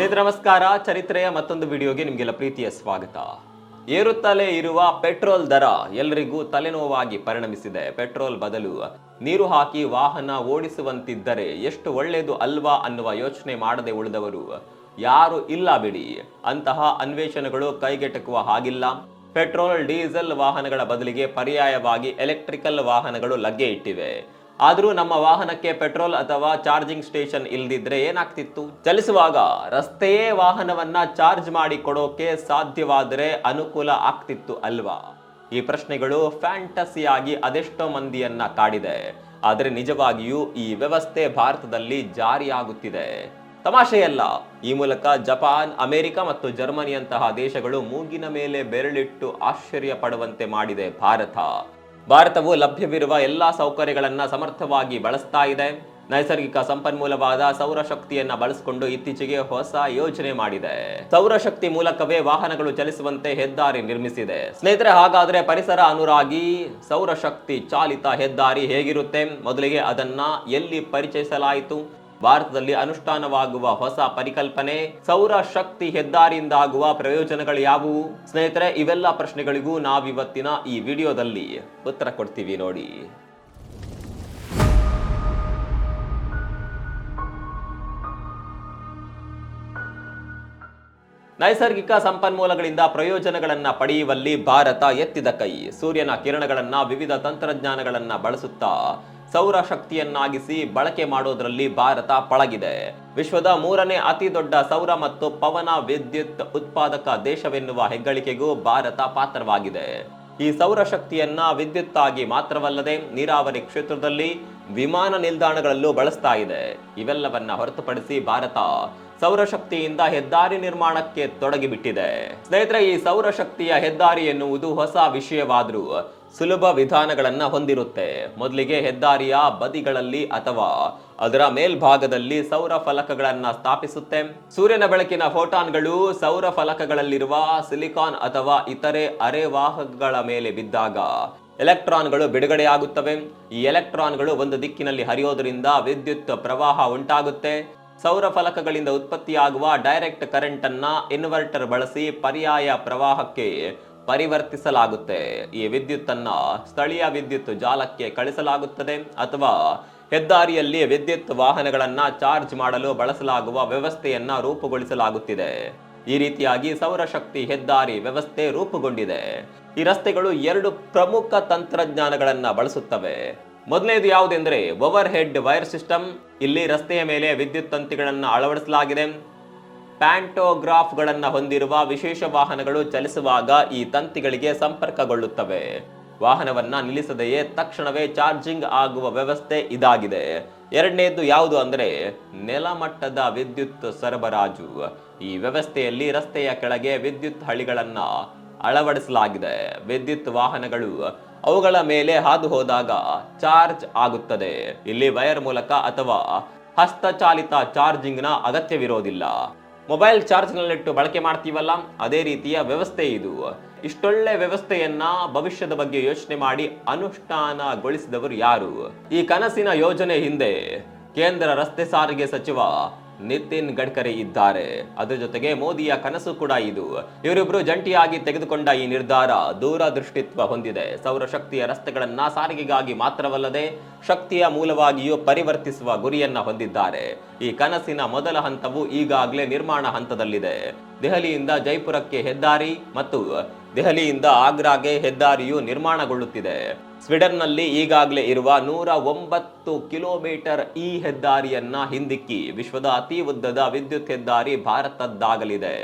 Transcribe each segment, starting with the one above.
ಸ್ನೇಹಿತರೆ ನಮಸ್ಕಾರ. ಚರಿತ್ರೆಯ ಮತ್ತೊಂದು ವಿಡಿಯೋಗೆ ನಿಮಗೆಲ್ಲ ಪ್ರೀತಿಯ ಸ್ವಾಗತ. ಏರುತ್ತಲೇ ಇರುವ ಪೆಟ್ರೋಲ್ ದರ ಎಲ್ಲರಿಗೂ ತಲೆನೋವಾಗಿ ಪರಿಣಮಿಸಿದೆ. ಪೆಟ್ರೋಲ್ ಬದಲು ನೀರು ಹಾಕಿ ವಾಹನ ಓಡಿಸುವಂತಿದ್ದರೆ ಎಷ್ಟು ಒಳ್ಳೆಯದು ಅಲ್ವಾ ಅನ್ನುವ ಯೋಚನೆ ಮಾಡದೆ ಉಳಿದವರು ಯಾರು ಇಲ್ಲ ಬಿಡಿ. ಅಂತಹ ಅನ್ವೇಷಣೆಗಳು ಕೈಗೆಟಕುವ ಹಾಗಿಲ್ಲ. ಪೆಟ್ರೋಲ್ ಡೀಸೆಲ್ ವಾಹನಗಳ ಬದಲಿಗೆ ಪರ್ಯಾಯವಾಗಿ ಎಲೆಕ್ಟ್ರಿಕಲ್ ವಾಹನಗಳು ಲಗ್ಗೆ ಇಟ್ಟಿವೆ. ಆದರೂ ನಮ್ಮ ವಾಹನಕ್ಕೆ ಪೆಟ್ರೋಲ್ ಅಥವಾ ಚಾರ್ಜಿಂಗ್ ಸ್ಟೇಷನ್ ಇಲ್ದಿದ್ರೆ ಏನಾಗ್ತಿತ್ತು? ಚಲಿಸುವಾಗ ರಸ್ತೆಯೇ ವಾಹನವನ್ನ ಚಾರ್ಜ್ ಮಾಡಿ ಕೊಡೋಕೆ ಸಾಧ್ಯವಾದರೆ ಅನುಕೂಲ ಆಗ್ತಿತ್ತು ಅಲ್ವಾ? ಈ ಪ್ರಶ್ನೆಗಳು ಫ್ಯಾಂಟಸಿಯಾಗಿ ಅದೆಷ್ಟೋ ಮಂದಿಯನ್ನ ಕಾಡಿದೆ. ಆದರೆ ನಿಜವಾಗಿಯೂ ಈ ವ್ಯವಸ್ಥೆ ಭಾರತದಲ್ಲಿ ಜಾರಿಯಾಗುತ್ತಿದೆ. ತಮಾಷೆಯಲ್ಲ. ಈ ಮೂಲಕ ಜಪಾನ್, ಅಮೆರಿಕ ಮತ್ತು ಜರ್ಮನಿಯಂತಹ ದೇಶಗಳು ಮೂಗಿನ ಮೇಲೆ ಬೆರಳಿಟ್ಟು ಆಶ್ಚರ್ಯ ಪಡುವಂತೆ ಮಾಡಿದೆ ಭಾರತವು ಲಭ್ಯವಿರುವ ಎಲ್ಲಾ ಸೌಕರ್ಯಗಳನ್ನ ಸಮರ್ಥವಾಗಿ ಬಳಸ್ತಾ ಇದೆ. ನೈಸರ್ಗಿಕ ಸಂಪನ್ಮೂಲವಾದ ಸೌರಶಕ್ತಿಯನ್ನ ಬಳಸಿಕೊಂಡು ಇತ್ತೀಚೆಗೆ ಹೊಸ ಯೋಜನೆ ಮಾಡಿದೆ. ಸೌರಶಕ್ತಿ ಮೂಲಕವೇ ವಾಹನಗಳು ಚಲಿಸುವಂತೆ ಹೆದ್ದಾರಿ ನಿರ್ಮಿಸಿದೆ. ಸ್ನೇಹಿತರೆ, ಹಾಗಾದ್ರೆ ಪರಿಸರ ಅನುರಾಗಿ ಸೌರಶಕ್ತಿ ಚಾಲಿತ ಹೆದ್ದಾರಿ ಹೇಗಿರುತ್ತೆ? ಮೊದಲಿಗೆ ಅದನ್ನ ಎಲ್ಲಿ ಪರಿಚಯಿಸಲಾಯಿತು? ಭಾರತದಲ್ಲಿ ಅನುಷ್ಠಾನವಾಗುವ ಹೊಸ ಪರಿಕಲ್ಪನೆ, ಸೌರ ಶಕ್ತಿ ಹೆದ್ದಾರಿಯಿಂದ ಆಗುವ ಪ್ರಯೋಜನಗಳು ಯಾವುವು? ಸ್ನೇಹಿತರೆ, ಇವೆಲ್ಲ ಪ್ರಶ್ನೆಗಳಿಗೂ ನಾವಿವತ್ತಿನ ಈ ವಿಡಿಯೋದಲ್ಲಿ ಉತ್ತರ ಕೊಡ್ತೀವಿ ನೋಡಿ. ನೈಸರ್ಗಿಕ ಸಂಪನ್ಮೂಲಗಳಿಂದ ಪ್ರಯೋಜನಗಳನ್ನ ಪಡೆಯುವಲ್ಲಿ ಭಾರತ ಎತ್ತಿದ ಕೈ. ಸೂರ್ಯನ ಕಿರಣಗಳನ್ನ ವಿವಿಧ ತಂತ್ರಜ್ಞಾನಗಳನ್ನ ಬಳಸುತ್ತಾ ಸೌರ ಶಕ್ತಿಯನ್ನಾಗಿಸಿ ಬಳಕೆ ಮಾಡೋದ್ರಲ್ಲಿ ಭಾರತ ಪಳಗಿದೆ. ವಿಶ್ವದ 3ನೇ ಅತಿ ದೊಡ್ಡ ಸೌರ ಮತ್ತು ಪವನ ವಿದ್ಯುತ್ ಉತ್ಪಾದಕ ದೇಶವೆನ್ನುವ ಹೆಗ್ಗಳಿಕೆಗೂ ಭಾರತ ಪಾತ್ರವಾಗಿದೆ. ಈ ಸೌರ ಶಕ್ತಿಯನ್ನ ವಿದ್ಯುತ್ತಾಗಿ ಮಾತ್ರವಲ್ಲದೆ ನೀರಾವರಿ ಕ್ಷೇತ್ರದಲ್ಲಿ, ವಿಮಾನ ನಿಲ್ದಾಣಗಳಲ್ಲೂ ಬಳಸ್ತಾ ಇದೆ. ಇವೆಲ್ಲವನ್ನ ಹೊರತುಪಡಿಸಿ ಭಾರತ ಸೌರಶಕ್ತಿಯಿಂದ ಹೆದ್ದಾರಿ ನಿರ್ಮಾಣಕ್ಕೆ ತೊಡಗಿಬಿಟ್ಟಿದೆ. ಸ್ನೇಹಿತರೆ, ಈ ಸೌರಶಕ್ತಿಯ ಹೆದ್ದಾರಿ ಎನ್ನುವುದು ಹೊಸ ವಿಷಯವಾದರೂ ಸುಲಭ ವಿಧಾನಗಳನ್ನ ಹೊಂದಿರುತ್ತೆ. ಮೊದಲಿಗೆ ಹೆದ್ದಾರಿಯ ಬದಿಗಳಲ್ಲಿ ಅಥವಾ ಅದರ ಮೇಲ್ಭಾಗದಲ್ಲಿ ಸೌರ ಫಲಕಗಳನ್ನ ಸ್ಥಾಪಿಸುತ್ತೆ. ಸೂರ್ಯನ ಬೆಳಕಿನ ಫೋಟಾನ್ಗಳು ಸೌರ ಫಲಕಗಳಲ್ಲಿರುವ ಸಿಲಿಕಾನ್ ಅಥವಾ ಇತರೆ ಅರೆವಾಹಕಗಳ ಮೇಲೆ ಬಿದ್ದಾಗ ಎಲೆಕ್ಟ್ರಾನ್ಗಳು ಬಿಡುಗಡೆಯಾಗುತ್ತವೆ. ಈ ಎಲೆಕ್ಟ್ರಾನ್ಗಳು ಒಂದು ದಿಕ್ಕಿನಲ್ಲಿ ಹರಿಯೋದ್ರಿಂದ ವಿದ್ಯುತ್ ಪ್ರವಾಹ ಉಂಟಾಗುತ್ತೆ. ಸೌರ ಫಲಕಗಳಿಂದ ಉತ್ಪತ್ತಿಯಾಗುವ ಡೈರೆಕ್ಟ್ ಕರೆಂಟ್ ಅನ್ನ ಇನ್ವರ್ಟರ್ ಬಳಸಿ ಪರ್ಯಾಯ ಪ್ರವಾಹಕ್ಕೆ ಪರಿವರ್ತಿಸಲಾಗುತ್ತೆ. ಈ ವಿದ್ಯುತ್ತನ್ನ ಸ್ಥಳೀಯ ವಿದ್ಯುತ್ ಜಾಲಕ್ಕೆ ಕಳಿಸಲಾಗುತ್ತದೆ ಅಥವಾ ಹೆದ್ದಾರಿಯಲ್ಲಿ ವಿದ್ಯುತ್ ವಾಹನಗಳನ್ನ ಚಾರ್ಜ್ ಮಾಡಲು ಬಳಸಲಾಗುವ ವ್ಯವಸ್ಥೆಯನ್ನ ರೂಪುಗೊಳಿಸಲಾಗುತ್ತಿದೆ. ಈ ರೀತಿಯಾಗಿ ಸೌರಶಕ್ತಿ ಹೆದ್ದಾರಿ ವ್ಯವಸ್ಥೆ ರೂಪುಗೊಂಡಿದೆ. ಈ ರಸ್ತೆಗಳು 2 ಪ್ರಮುಖ ತಂತ್ರಜ್ಞಾನಗಳನ್ನ ಬಳಸುತ್ತವೆ. ಮೊದಲನೇದು ಯಾವುದೆಂದ್ರೆ ಓವರ್ ಹೆಡ್ ವೈರ್ ಸಿಸ್ಟಮ್. ಇಲ್ಲಿ ರಸ್ತೆಯ ಮೇಲೆ ವಿದ್ಯುತ್ ತಂತಿಗಳನ್ನ ಅಳವಡಿಸಲಾಗಿದೆ. ಪ್ಯಾಂಟೋಗ್ರಾಫ್ಗಳನ್ನ ಹೊಂದಿರುವ ವಿಶೇಷ ವಾಹನಗಳು ಚಲಿಸುವಾಗ ಈ ತಂತಿಗಳಿಗೆ ಸಂಪರ್ಕಗೊಳ್ಳುತ್ತವೆ. ವಾಹನವನ್ನ ನಿಲ್ಲಿಸದೆಯೇ ತಕ್ಷಣವೇ ಚಾರ್ಜಿಂಗ್ ಆಗುವ ವ್ಯವಸ್ಥೆ ಇದಾಗಿದೆ. ಎರಡನೇದು ಯಾವುದು ಅಂದ್ರೆ ನೆಲಮಟ್ಟದ ವಿದ್ಯುತ್ ಸರಬರಾಜು. ಈ ವ್ಯವಸ್ಥೆಯಲ್ಲಿ ರಸ್ತೆಯ ಕೆಳಗೆ ವಿದ್ಯುತ್ ಹಳಿಗಳನ್ನ ಅಳವಡಿಸಲಾಗಿದೆ. ವಿದ್ಯುತ್ ವಾಹನಗಳು ಅವುಗಳ ಮೇಲೆ ಹಾದು ಹೋದಾಗ ಚಾರ್ಜ್ ಆಗುತ್ತದೆ. ಇಲ್ಲಿ ವೈರ್ ಮೂಲಕ ಅಥವಾ ಹಸ್ತಚಾಲಿತ ಚಾರ್ಜಿಂಗ್ ನ ಅಗತ್ಯವಿರೋದಿಲ್ಲ. ಮೊಬೈಲ್ ಚಾರ್ಜ್ ನಲ್ಲಿಟ್ಟು ಬಳಕೆ ಮಾಡ್ತೀವಲ್ಲ, ಅದೇ ರೀತಿಯ ವ್ಯವಸ್ಥೆ ಇದು. ಇಷ್ಟೊಳ್ಳೆ ವ್ಯವಸ್ಥೆಯನ್ನ ಭವಿಷ್ಯದ ಬಗ್ಗೆ ಯೋಚನೆ ಮಾಡಿ ಅನುಷ್ಠಾನಗೊಳಿಸಿದವರು ಯಾರು? ಈ ಕನಸಿನ ಯೋಜನೆ ಹಿಂದೆ ಕೇಂದ್ರ ರಸ್ತೆ ಸಾರಿಗೆ ಸಚಿವ ನಿತಿನ್ ಗಡ್ಕರಿ ಇದ್ದಾರೆ. ಅದರ ಜೊತೆಗೆ ಮೋದಿಯ ಕನಸು ಕೂಡ ಇದು. ಇವರಿಬ್ರು ಜಂಟಿಯಾಗಿ ತೆಗೆದುಕೊಂಡ ಈ ನಿರ್ಧಾರ ದೂರದೃಷ್ಟಿತ್ವ ಹೊಂದಿದೆ. ಸೌರಶಕ್ತಿಯ ರಸ್ತೆಗಳನ್ನ ಸಾರಿಗೆಗಾಗಿ ಮಾತ್ರವಲ್ಲದೆ ಶಕ್ತಿಯ ಮೂಲವಾಗಿಯೂ ಪರಿವರ್ತಿಸುವ ಗುರಿಯನ್ನ ಹೊಂದಿದ್ದಾರೆ. ಈ ಕನಸಿನ ಮೊದಲ ಹಂತವು ಈಗಾಗಲೇ ನಿರ್ಮಾಣ ಹಂತದಲ್ಲಿದೆ. ದೆಹಲಿಯಿಂದ ಜೈಪುರಕ್ಕೆ ಹೆದ್ದಾರಿ ಮತ್ತು ದೆಹಲಿಯಿಂದ ಆಗ್ರಾಗೆ ಹೆದ್ದಾರಿಯು ನಿರ್ಮಾಣಗೊಳ್ಳುತ್ತಿದೆ. ಸ್ವೀಡನ್ನಲ್ಲಿ ಈಗಾಗಲೇ ಇರುವ 109 ಕಿಲೋಮೀಟರ್ ಈ ಹೆದ್ದಾರಿಯನ್ನ ಹಿಂದಿಕ್ಕಿ ವಿಶ್ವದ ಅತಿ ಉದ್ದದ ವಿದ್ಯುತ್ ಹೆದ್ದಾರಿ ಭಾರತದ್ದಾಗಲಿದೆ.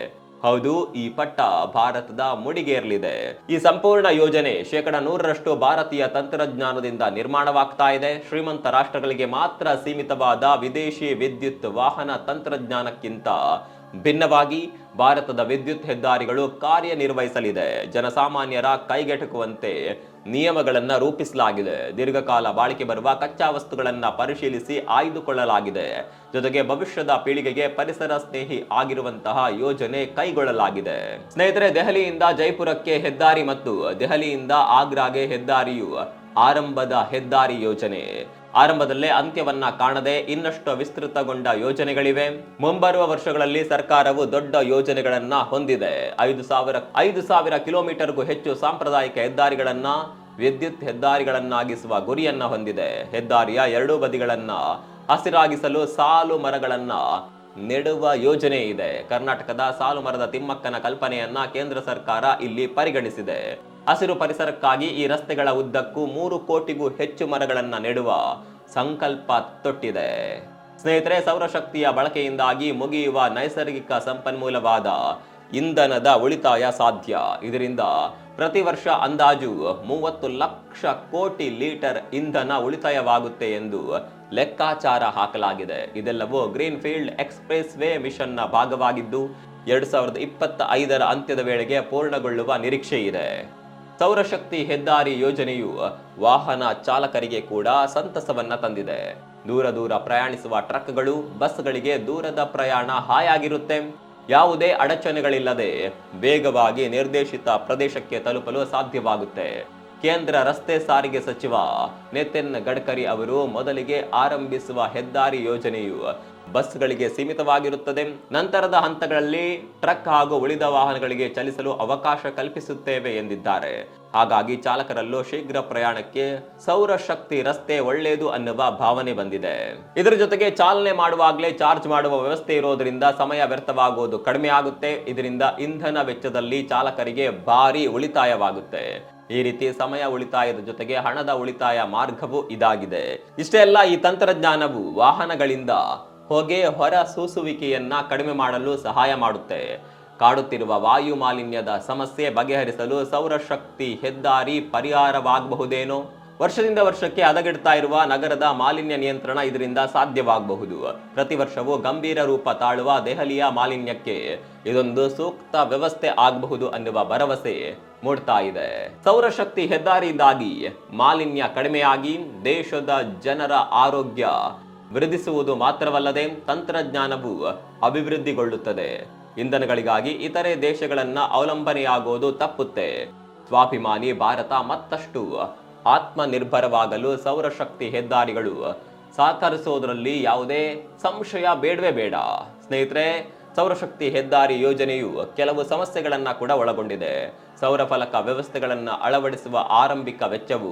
ಹೌದು, ಈ ಪಟ್ಟ ಭಾರತದ ಮುಡಿಗೇರಲಿದೆ. ಈ ಸಂಪೂರ್ಣ ಯೋಜನೆ 100% ಭಾರತೀಯ ತಂತ್ರಜ್ಞಾನದಿಂದ ನಿರ್ಮಾಣವಾಗ್ತಾ ಇದೆ. ಶ್ರೀಮಂತ ರಾಷ್ಟ್ರಗಳಿಗೆ ಮಾತ್ರ ಸೀಮಿತವಾದ ವಿದೇಶಿ ವಿದ್ಯುತ್ ವಾಹನ ತಂತ್ರಜ್ಞಾನಕ್ಕಿಂತ ಭಿನ್ನವಾಗಿ ಭಾರತದ ವಿದ್ಯುತ್ ಹೆದ್ದಾರಿಗಳು ಕಾರ್ಯನಿರ್ವಹಿಸಲಿದೆ. ಜನಸಾಮಾನ್ಯರ ಕೈಗೆಟುಕುವಂತೆ ನಿಯಮಗಳನ್ನ ರೂಪಿಸಲಾಗಿದೆ. ದೀರ್ಘಕಾಲ ಬಾಳಿಕೆ ಬರುವ ಕಚ್ಚಾ ವಸ್ತುಗಳನ್ನ ಪರಿಶೀಲಿಸಿ ಆಯ್ದುಕೊಳ್ಳಲಾಗಿದೆ. ಜೊತೆಗೆ ಭವಿಷ್ಯದ ಪೀಳಿಗೆಗೆ ಪರಿಸರ ಸ್ನೇಹಿ ಆಗಿರುವಂತಹ ಯೋಜನೆ ಕೈಗೊಳ್ಳಲಾಗಿದೆ. ಸ್ನೇಹಿತರೆ, ದೆಹಲಿಯಿಂದ ಜೈಪುರಕ್ಕೆ ಹೆದ್ದಾರಿ ಮತ್ತು ದೆಹಲಿಯಿಂದ ಆಗ್ರಾಗೆ ಹೆದ್ದಾರಿಯು ಆರಂಭದ ಹೆದ್ದಾರಿ ಯೋಜನೆ. ಆರಂಭದಲ್ಲೇ ಅಂತ್ಯವನ್ನ ಕಾಣದೆ ಇನ್ನಷ್ಟು ವಿಸ್ತೃತಗೊಂಡ ಯೋಜನೆಗಳಿವೆ. ಮುಂಬರುವ ವರ್ಷಗಳಲ್ಲಿ ಸರ್ಕಾರವು ದೊಡ್ಡ ಯೋಜನೆಗಳನ್ನ ಹೊಂದಿದೆ. 5,000 ಕಿಲೋಮೀಟರ್ಗೂ ಹೆಚ್ಚು ಸಾಂಪ್ರದಾಯಿಕ ಹೆದ್ದಾರಿಗಳನ್ನ ವಿದ್ಯುತ್ ಹೆದ್ದಾರಿಗಳನ್ನಾಗಿಸುವ ಗುರಿಯನ್ನ ಹೊಂದಿದೆ. ಹೆದ್ದಾರಿಯ ಎರಡೂ ಬದಿಗಳನ್ನ ಹಸಿರಾಗಿಸಲು ಸಾಲು ಮರಗಳನ್ನ ನೆಡುವ ಯೋಜನೆ ಇದೆ. ಕರ್ನಾಟಕದ ಸಾಲು ಮರದ ತಿಮ್ಮಕ್ಕನ ಕಲ್ಪನೆಯನ್ನ ಕೇಂದ್ರ ಸರ್ಕಾರ ಇಲ್ಲಿ ಪರಿಗಣಿಸಿದೆ. ಹಸಿರು ಪರಿಸರಕ್ಕಾಗಿ ಈ ರಸ್ತೆಗಳ ಉದ್ದಕ್ಕೂ 3 ಕೋಟಿಗೂ ಹೆಚ್ಚು ಮರಗಳನ್ನ ನೆಡುವ ಸಂಕಲ್ಪ ತೊಟ್ಟಿದೆ. ಸ್ನೇಹಿತರೆ, ಸೌರಶಕ್ತಿಯ ಬಳಕೆಯಿಂದಾಗಿ ಮುಗಿಯುವ ನೈಸರ್ಗಿಕ ಸಂಪನ್ಮೂಲವಾದ ಇಂಧನದ ಉಳಿತಾಯ ಸಾಧ್ಯ. ಇದರಿಂದ ಪ್ರತಿ ವರ್ಷ ಅಂದಾಜು 30 ಲಕ್ಷ ಕೋಟಿ ಲೀಟರ್ ಇಂಧನ ಉಳಿತಾಯವಾಗುತ್ತೆ ಎಂದು ಲೆಕ್ಕಾಚಾರ ಹಾಕಲಾಗಿದೆ. ಇದೆಲ್ಲವೂ ಗ್ರೀನ್ ಫೀಲ್ಡ್ ಎಕ್ಸ್ಪ್ರೆಸ್ ವೇ ಮಿಷನ್ನ ಭಾಗವಾಗಿದ್ದು 2025ರ ಅಂತ್ಯದ ವೇಳೆಗೆ ಪೂರ್ಣಗೊಳ್ಳುವ ನಿರೀಕ್ಷೆ ಇದೆ. ಸೌರಶಕ್ತಿ ಹೆದ್ದಾರಿ ಯೋಜನೆಯು ವಾಹನ ಚಾಲಕರಿಗೆ ಕೂಡ ಸಂತಸವನ್ನ ತಂದಿದೆ. ದೂರ ಪ್ರಯಾಣಿಸುವ ಟ್ರಕ್ಗಳು, ಬಸ್ಗಳಿಗೆ ದೂರದ ಪ್ರಯಾಣ ಹಾಯಾಗಿರುತ್ತೆ. ಯಾವುದೇ ಅಡಚಣೆಗಳಿಲ್ಲದೆ ವೇಗವಾಗಿ ನಿರ್ದೇಶಿತ ಪ್ರದೇಶಕ್ಕೆ ತಲುಪಲು ಸಾಧ್ಯವಾಗುತ್ತೆ. ಕೇಂದ್ರ ರಸ್ತೆ ಸಾರಿಗೆ ಸಚಿವ ನಿತಿನ್ ಗಡ್ಕರಿ ಅವರು ಮೊದಲಿಗೆ ಆರಂಭಿಸುವ ಹೆದ್ದಾರಿ ಯೋಜನೆಯು ಬಸ್ಗಳಿಗೆ ಸೀಮಿತವಾಗಿರುತ್ತದೆ. ನಂತರದ ಹಂತಗಳಲ್ಲಿ ಟ್ರಕ್ ಹಾಗೂ ಉಳಿದ ವಾಹನಗಳಿಗೆ ಚಲಿಸಲು ಅವಕಾಶ ಕಲ್ಪಿಸುತ್ತೇವೆ ಎಂದಿದ್ದಾರೆ. ಹಾಗಾಗಿ ಚಾಲಕರಲ್ಲೂ ಶೀಘ್ರ ಪ್ರಯಾಣಕ್ಕೆ ಸೌರಶಕ್ತಿ ರಸ್ತೆ ಒಳ್ಳೆಯದು ಅನ್ನುವ ಭಾವನೆ ಬಂದಿದೆ. ಇದರ ಜೊತೆಗೆ ಚಾಲನೆ ಮಾಡುವಾಗಲೇ ಚಾರ್ಜ್ ಮಾಡುವ ವ್ಯವಸ್ಥೆ ಇರೋದ್ರಿಂದ ಸಮಯ ವ್ಯರ್ಥವಾಗುವುದು ಕಡಿಮೆ ಆಗುತ್ತೆ. ಇದರಿಂದ ಇಂಧನ ವೆಚ್ಚದಲ್ಲಿ ಚಾಲಕರಿಗೆ ಭಾರಿ ಉಳಿತಾಯವಾಗುತ್ತೆ. ಈ ರೀತಿ ಸಮಯ ಉಳಿತಾಯದ ಜೊತೆಗೆ ಹಣದ ಉಳಿತಾಯ ಮಾರ್ಗವೂ ಇದಾಗಿದೆ. ಇಷ್ಟೇ ಅಲ್ಲ, ಈ ತಂತ್ರಜ್ಞಾನವು ವಾಹನಗಳಿಂದ ಹೊಗೆ ಹೊರ ಸೂಸುವಿಕೆಯನ್ನ ಕಡಿಮೆ ಮಾಡಲು ಸಹಾಯ ಮಾಡುತ್ತೆ. ಕಾಡುತ್ತಿರುವ ವಾಯು ಮಾಲಿನ್ಯದ ಸಮಸ್ಯೆ ಬಗೆಹರಿಸಲು ಸೌರಶಕ್ತಿ ಹೆದ್ದಾರಿ ಪರಿಹಾರವಾಗಬಹುದೇನೋ. ವರ್ಷದಿಂದ ವರ್ಷಕ್ಕೆ ಹದಗೆಡ್ತಾ ಇರುವ ನಗರದ ಮಾಲಿನ್ಯ ನಿಯಂತ್ರಣ ಇದರಿಂದ ಸಾಧ್ಯವಾಗಬಹುದು. ಪ್ರತಿ ವರ್ಷವೂ ಗಂಭೀರ ರೂಪ ತಾಳುವ ದೆಹಲಿಯ ಮಾಲಿನ್ಯಕ್ಕೆ ಇದೊಂದು ಸೂಕ್ತ ವ್ಯವಸ್ಥೆ ಆಗಬಹುದು ಅನ್ನುವ ಭರವಸೆ ಮೂಡ್ತಾ ಇದೆ. ಸೌರಶಕ್ತಿ ಹೆದ್ದಾರಿಯಿಂದಾಗಿ ಮಾಲಿನ್ಯ ಕಡಿಮೆಯಾಗಿ ದೇಶದ ಜನರ ಆರೋಗ್ಯ ವೃದ್ಧಿಸುವುದು ಮಾತ್ರವಲ್ಲದೆ ತಂತ್ರಜ್ಞಾನವು ಅಭಿವೃದ್ಧಿಗೊಳ್ಳುತ್ತದೆ. ಇಂಧನಗಳಿಗಾಗಿ ಇತರೆ ದೇಶಗಳನ್ನ ಅವಲಂಬನೆಯಾಗುವುದು ತಪ್ಪುತ್ತೆ. ಸ್ವಾಭಿಮಾನಿ ಭಾರತ ಮತ್ತಷ್ಟು ಆತ್ಮನಿರ್ಭರವಾಗಲು ಸೌರಶಕ್ತಿ ಹೆದ್ದಾರಿಗಳು ಸಹಕರಿಸುವುದರಲ್ಲಿ ಯಾವುದೇ ಸಂಶಯ ಬೇಡವೇ ಬೇಡ. ಸ್ನೇಹಿತರೆ, ಸೌರಶಕ್ತಿ ಹೆದ್ದಾರಿ ಯೋಜನೆಯು ಕೆಲವು ಸಮಸ್ಯೆಗಳನ್ನ ಕೂಡ ಒಳಗೊಂಡಿದೆ. ಸೌರ ಫಲಕ ವ್ಯವಸ್ಥೆಗಳನ್ನ ಅಳವಡಿಸುವ ಆರಂಭಿಕ ವೆಚ್ಚವು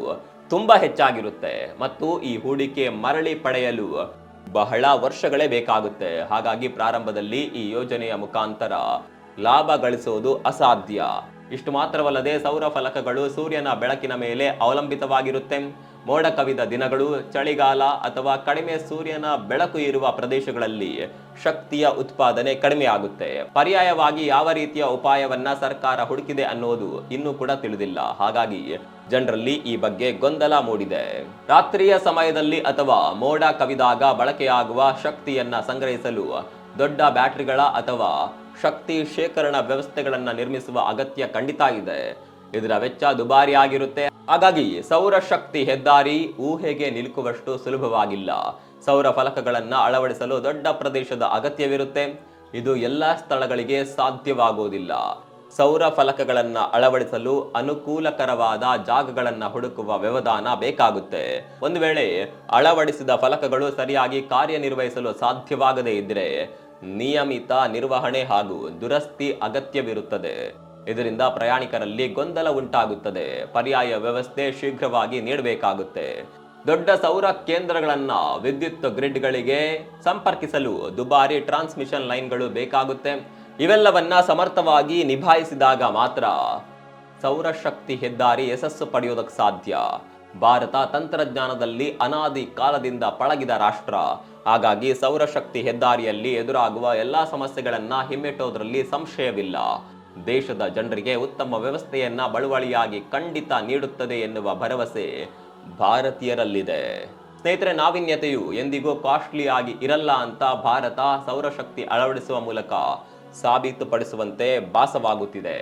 ತುಂಬಾ ಹೆಚ್ಚಾಗಿರುತ್ತೆ ಮತ್ತು ಈ ಹೂಡಿಕೆ ಮರಳಿ ಪಡೆಯಲು ಬಹಳ ವರ್ಷಗಳೇ ಬೇಕಾಗುತ್ತೆ. ಹಾಗಾಗಿ ಪ್ರಾರಂಭದಲ್ಲಿ ಈ ಯೋಜನೆಯ ಮುಖಾಂತರ ಲಾಭ ಗಳಿಸುವುದು ಅಸಾಧ್ಯ. ಇಷ್ಟು ಮಾತ್ರವಲ್ಲದೆ ಸೌರ ಫಲಕಗಳು ಸೂರ್ಯನ ಬೆಳಕಿನ ಮೇಲೆ ಅವಲಂಬಿತವಾಗಿರುತ್ತೆ. ಮೋಡ ಕವಿದ ದಿನಗಳು, ಚಳಿಗಾಲ ಅಥವಾ ಕಡಿಮೆ ಸೂರ್ಯನ ಬೆಳಕು ಇರುವ ಪ್ರದೇಶಗಳಲ್ಲಿ ಶಕ್ತಿಯ ಉತ್ಪಾದನೆ ಕಡಿಮೆ ಆಗುತ್ತೆ. ಪರ್ಯಾಯವಾಗಿ ಯಾವ ರೀತಿಯ ಉಪಾಯವನ್ನ ಸರ್ಕಾರ ಹುಡುಕಿದೆ ಅನ್ನೋದು ಇನ್ನೂ ಕೂಡ ತಿಳಿದಿಲ್ಲ. ಹಾಗಾಗಿ ಜನರಲ್ಲಿ ಈ ಬಗ್ಗೆ ಗೊಂದಲ ಮೂಡಿದೆ. ರಾತ್ರಿಯ ಸಮಯದಲ್ಲಿ ಅಥವಾ ಮೋಡ ಕವಿದಾಗ ಬಳಕೆಯಾಗುವ ಶಕ್ತಿಯನ್ನ ಸಂಗ್ರಹಿಸಲು ದೊಡ್ಡ ಬ್ಯಾಟರಿಗಳ ಅಥವಾ ಶಕ್ತಿ ಶೇಖರಣಾ ವ್ಯವಸ್ಥೆಗಳನ್ನ ನಿರ್ಮಿಸುವ ಅಗತ್ಯ ಖಂಡಿತ ಇದೆ. ಇದರ ವೆಚ್ಚ ದುಬಾರಿ ಆಗಿರುತ್ತೆ. ಹಾಗಾಗಿ ಸೌರಶಕ್ತಿ ಹೆದ್ದಾರಿ ಊಹೆಗೆ ನಿಲುಕುವಷ್ಟು ಸುಲಭವಾಗಿಲ್ಲ. ಸೌರ ಫಲಕಗಳನ್ನ ಅಳವಡಿಸಲು ದೊಡ್ಡ ಪ್ರದೇಶದ ಅಗತ್ಯವಿರುತ್ತೆ. ಇದು ಎಲ್ಲ ಸ್ಥಳಗಳಿಗೆ ಸಾಧ್ಯವಾಗುವುದಿಲ್ಲ. ಸೌರ ಫಲಕಗಳನ್ನ ಅಳವಡಿಸಲು ಅನುಕೂಲಕರವಾದ ಜಾಗಗಳನ್ನ ಹುಡುಕುವ ವ್ಯವಧಾನ ಬೇಕಾಗುತ್ತೆ. ಒಂದು ವೇಳೆ ಅಳವಡಿಸಿದ ಫಲಕಗಳು ಸರಿಯಾಗಿ ಕಾರ್ಯನಿರ್ವಹಿಸಲು ಸಾಧ್ಯವಾಗದೇ ಇದ್ದರೆ ನಿಯಮಿತ ನಿರ್ವಹಣೆ ಹಾಗೂ ದುರಸ್ತಿ ಅಗತ್ಯವಿರುತ್ತದೆ. ಇದರಿಂದ ಪ್ರಯಾಣಿಕರಲ್ಲಿ ಗೊಂದಲ ಉಂಟಾಗುತ್ತದೆ. ಪರ್ಯಾಯ ವ್ಯವಸ್ಥೆ ಶೀಘ್ರವಾಗಿ ನೀಡಬೇಕಾಗುತ್ತೆ. ದೊಡ್ಡ ಸೌರ ಕೇಂದ್ರಗಳನ್ನ ವಿದ್ಯುತ್ ಗ್ರಿಡ್ಗಳಿಗೆ ಸಂಪರ್ಕಿಸಲು ದುಬಾರಿ ಟ್ರಾನ್ಸ್ಮಿಷನ್ ಲೈನ್ಗಳು ಬೇಕಾಗುತ್ತೆ. ಇವೆಲ್ಲವನ್ನ ಸಮರ್ಥವಾಗಿ ನಿಭಾಯಿಸಿದಾಗ ಮಾತ್ರ ಸೌರಶಕ್ತಿ ಹೆದ್ದಾರಿ ಯಶಸ್ಸು ಪಡೆಯೋದಕ್ಕೆ ಸಾಧ್ಯ. ಭಾರತ ತಂತ್ರಜ್ಞಾನದಲ್ಲಿ ಅನಾದಿ ಕಾಲದಿಂದ ಪಳಗಿದ ರಾಷ್ಟ್ರ. ಹಾಗಾಗಿ ಸೌರಶಕ್ತಿ ಹೆದ್ದಾರಿಯಲ್ಲಿ ಎದುರಾಗುವ ಎಲ್ಲಾ ಸಮಸ್ಯೆಗಳನ್ನ ಹಿಮ್ಮೆಟ್ಟೋದ್ರಲ್ಲಿ ಸಂಶಯವಿಲ್ಲ. ದೇಶದ ಜನರಿಗೆ ಉತ್ತಮ ವ್ಯವಸ್ಥೆಯನ್ನ ಬಳುವಳಿಯಾಗಿ ಖಂಡಿತ ನೀಡುತ್ತದೆ ಎನ್ನುವ ಭರವಸೆ ಭಾರತೀಯರಲ್ಲಿದೆ. ಸ್ನೇಹಿತರೆ, ನಾವೀನ್ಯತೆಯು ಎಂದಿಗೂ ಕಾಸ್ಟ್ಲಿ ಆಗಿ ಇರಲ್ಲ ಅಂತ ಭಾರತ ಸೌರಶಕ್ತಿ ಅಳವಡಿಸುವ ಮೂಲಕ ಸಾಬೀತುಪಡಿಸುವಂತೆ ಭಾಸವಾಗುತ್ತಿದೆ.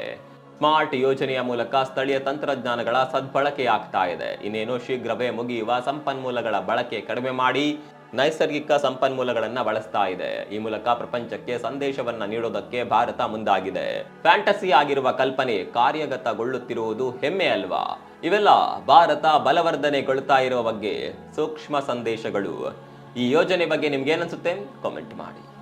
ಸ್ಮಾರ್ಟ್ ಯೋಜನೆಯ ಮೂಲಕ ಸ್ಥಳೀಯ ತಂತ್ರಜ್ಞಾನಗಳ ಸದ್ಬಳಕೆಯಾಗ್ತಾ ಇದೆ. ಇನ್ನೇನು ಶೀಘ್ರವೇ ಮುಗಿಯುವ ಸಂಪನ್ಮೂಲಗಳ ಬಳಕೆ ಕಡಿಮೆ ಮಾಡಿ ನೈಸರ್ಗಿಕ ಸಂಪನ್ಮೂಲಗಳನ್ನ ಬಳಸ್ತಾ ಇದೆ. ಈ ಮೂಲಕ ಪ್ರಪಂಚಕ್ಕೆ ಸಂದೇಶವನ್ನ ನೀಡೋದಕ್ಕೆ ಭಾರತ ಮುಂದಾಗಿದೆ. ಫ್ಯಾಂಟಸಿ ಆಗಿರುವ ಕಲ್ಪನೆ ಕಾರ್ಯಗತಗೊಳ್ಳುತ್ತಿರುವುದು ಹೆಮ್ಮೆ ಅಲ್ವಾ? ಇವೆಲ್ಲ ಭಾರತ ಬಲವರ್ಧನೆಗೊಳ್ತಾ ಇರುವ ಬಗ್ಗೆ ಸೂಕ್ಷ್ಮ ಸಂದೇಶಗಳು. ಈ ಯೋಜನೆ ಬಗ್ಗೆ ನಿಮ್ಗೆ ಏನನ್ಸುತ್ತೆ? ಕಾಮೆಂಟ್ ಮಾಡಿ.